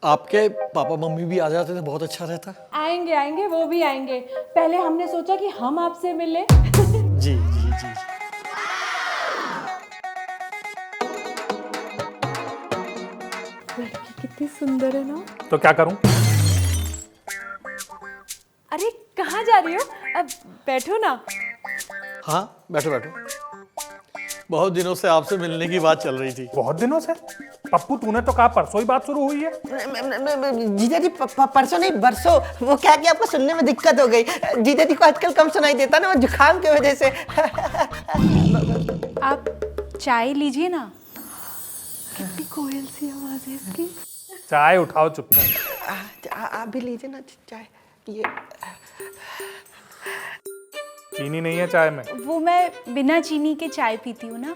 आपके papa mummy भी आ जाते तो बहुत अच्छा रहता। आएंगे आएंगे, वो भी आएंगे। पहले हमने सोचा कि हम आपसे मिले। जी जी जी। लड़की कितनी सुंदर है ना। तो क्या करूं? अरे कहाँ जा रही हो? अब बैठो ना। हाँ बैठो बैठो। बहुत दिनों से आपसे मिलने की बात चल रही थी। बहुत दिनों से? पप्पू तूने तो कहा परसों ही बात शुरू हुई है। जीजा जी परसों नहीं बरसों। वो क्या कि आपको सुनने में दिक्कत हो गई। जीजा जी को आजकल कम सुनाई देता ना, वो जुकाम की वजह से। आप चाय लीजिए ना। कितनी कोयल सी आवाज है इसकी। चाय उठाओ चुपचाप। आप भी लीजिए ना चाय। ये चीनी नहीं है चाय में। वो मैं बिना चीनी के चाय पीती हूँ ना।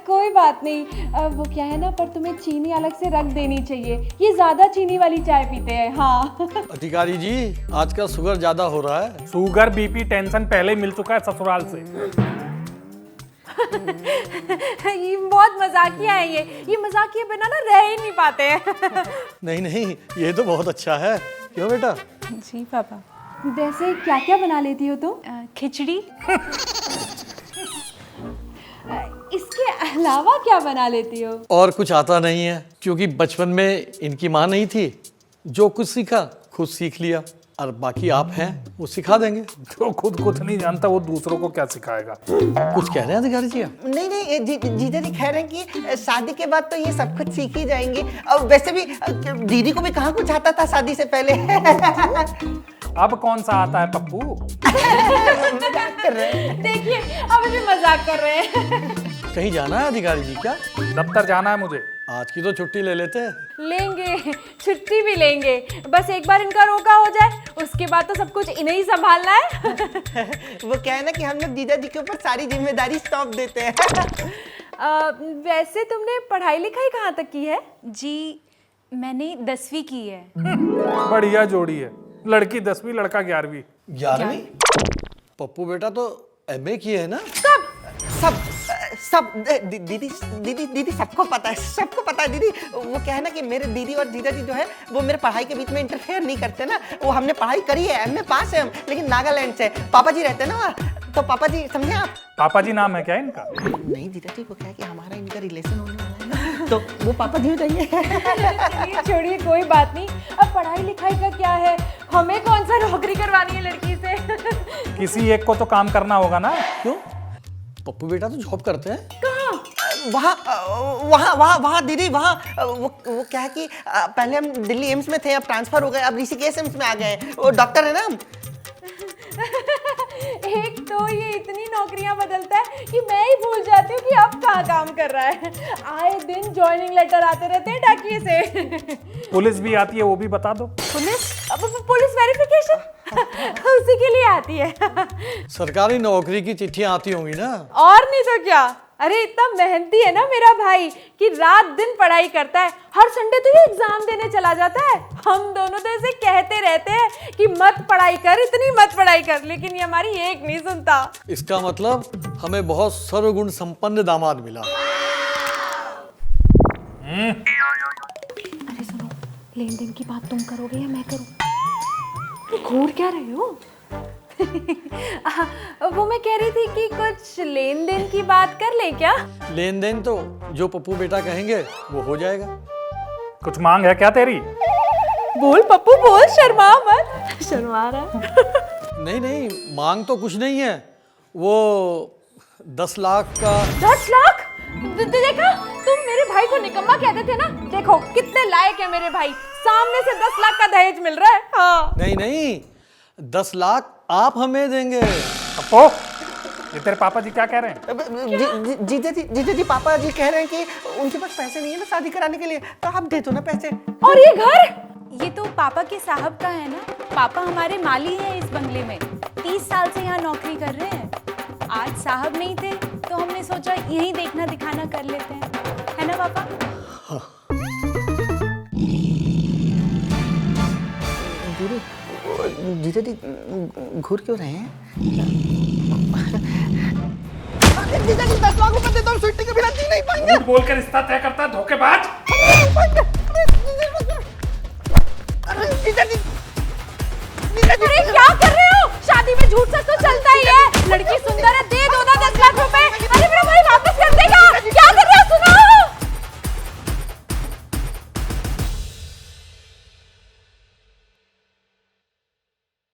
कोई बात नहीं। वो क्या है ना, पर तुम्हें चीनी अलग से रख देनी चाहिए। ये ज्यादा चीनी वाली चाय पीते हैं। हाँ। अधिकारी जी आजकल शुगर ज्यादा हो रहा है। शुगर बीपी टेंशन पहले ही मिल चुका है ससुराल से। ये बहुत मजाकिया है। ये मजाकिया बिना ना रह ही नहीं पाते हैं। नहीं नहीं ये तो बहुत अच्छा है। क्यों बेटा? जी पापा। वैसे क्या क्या बना लेती हो तुम? खिचड़ी। इसके अलावा क्या बना लेती हो? और कुछ आता नहीं है, क्योंकि बचपन में इनकी माँ नहीं थी। जो कुछ सीखा खुद सीख लिया, और बाकी आप हैं वो सिखा देंगे। जो खुद कुछ नहीं जानता वो दूसरों को क्या सिखाएगा? कुछ कह रहे हैं अधिकारी जी आप? नहीं जीजा जी कह रहे हैं कि शादी के बाद तो ये सब कुछ सीख ही जाएंगे। और वैसे भी दीदी को भी कहाँ कुछ आता था शादी से पहले। अब कौन सा आता है पप्पू? देखिए अब भी मजाक कर रहे हैं। कहीं जाना है अधिकारी जी क्या? दफ्तर जाना है मुझे। आज की तो छुट्टी ले लेते हैं। लेंगे, छुट्टी भी लेंगे। बस एक बार इनका रोका हो जाए, उसके बाद तो सब कुछ इन्हें ही संभालना है। वो क्या है ना कि हम लोग जीजा जी के ऊपर सारी जिम्मेदारी सौंप देते हैं। वैसे तुमने पढ़ाई लिखाई कहाँ तक की है? जी मैंने 10वीं की है। बढ़िया जोड़ी है, लड़की 10वीं लड़का 11वीं। 11वीं? पप्पू बेटा तो MA की है ना? सब दीदी सबको पता है, सबको पता है दीदी। वो क्या है ना कि मेरे दीदी और जीजा जी जो है वो मेरे पढ़ाई के बीच में इंटरफेयर नहीं करते ना। वो हमने पढ़ाई करी है, MA पास है हम, लेकिन नागालैंड से। पापा जी रहते हैं ना वहाँ, तो पापा जी समझे आप। पापा जी नाम है क्या इनका? नहीं जीजा जी, वो क्या है कि हमारा इनका रिलेशन होने वाला है ना, तो वो पापा जी हो जाइए। चलिए छोड़िए, कोई बात नहीं। अब पढ़ाई लिखाई का क्या है, हमें कौन सा नौकरी करवानी है लड़की से। किसी एक को तो काम करना होगा ना। क्यों? पप्पू बेटा तो जॉब करते हैं। वहाँ दीदी वहाँ वो क्या है कि पहले हम दिल्ली एम्स में थे, अब ट्रांसफर हो गए, अब ऋषिकेश एम्स में आ गए। वो डॉक्टर है ना हम। एक तो ये इतनी नौकरियां बदलता है कि मैं ही भूल जाती हूँ कि अब कहाँ काम कर रहा है। आए दिन ज्वाइनिंग लेटर आते रहते हैं डाकिये से। पुलिस भी आती है, वो भी बता दो। पुलिस वेरिफिकेशन उसी के लिए आती है। सरकारी नौकरी की चिट्ठियां आती होंगी ना? और नहीं तो क्या। अरे इतना मेहनती है ना मेरा भाई कि रात दिन पढ़ाई करता है। हर संडे तो ये एग्जाम देने चला जाता है। हम दोनों तो इसे कहते रहते हैं कि मत पढ़ाई कर, इतनी मत पढ़ाई कर, लेकिन ये हमारी एक नहीं सुनता। इसका मतलब हमें बहुत सर्वगुण संपन्न दामाद मिला। अरे सुनो, लेन देन की बात तुम करोगे या मैं करूं? घूर क्या रहे हो? वो मैं कह रही थी कि कुछ लेन देन की बात कर ले क्या? लेन देन तो जो पप्पू बेटा कहेंगे वो हो जाएगा। कुछ मांग है क्या तेरी? बोल पप्पू बोल, शर्मा मत। शर्मा रहा है। नहीं नहीं मांग तो कुछ नहीं है। वो 10 लाख का। 10 लाख? देखा, तुम मेरे भाई को निकम्मा कहते थे ना। देखो कितने लायक है मेरे भाई, सामने से 10 लाख का दहेज मिल रहा है। हाँ। नहीं 10 लाख आप हमें देंगे। अपो, ये तेरे पापा जी क्या कह रहे हैं? जीजा जी पापा जी कह रहे हैं कि उनके पास पैसे नहीं है ना शादी कराने के लिए, तो आप दे दो ना पैसे। और ये घर? ये तो पापा के साहब का है ना। पापा हमारे माली हैं इस बंगले में, 30 साल से यहाँ नौकरी कर रहे हैं। आज साहब नहीं थे तो हमने सोचा यही देखना दिखाना कर लेते हैं, है ना पापा? जीजा जी घूर क्यों रहे हैं? जीजा जी 10 लाख रुपए दे दो, स्वीटी के बिना जी नहीं पाएंगे। बोलकर रिश्ता तय करता है धोखेबाज। अरे क्या कर रहे हो? शादी में झूठ सच तो चलता ही है। लड़की सुंदर है,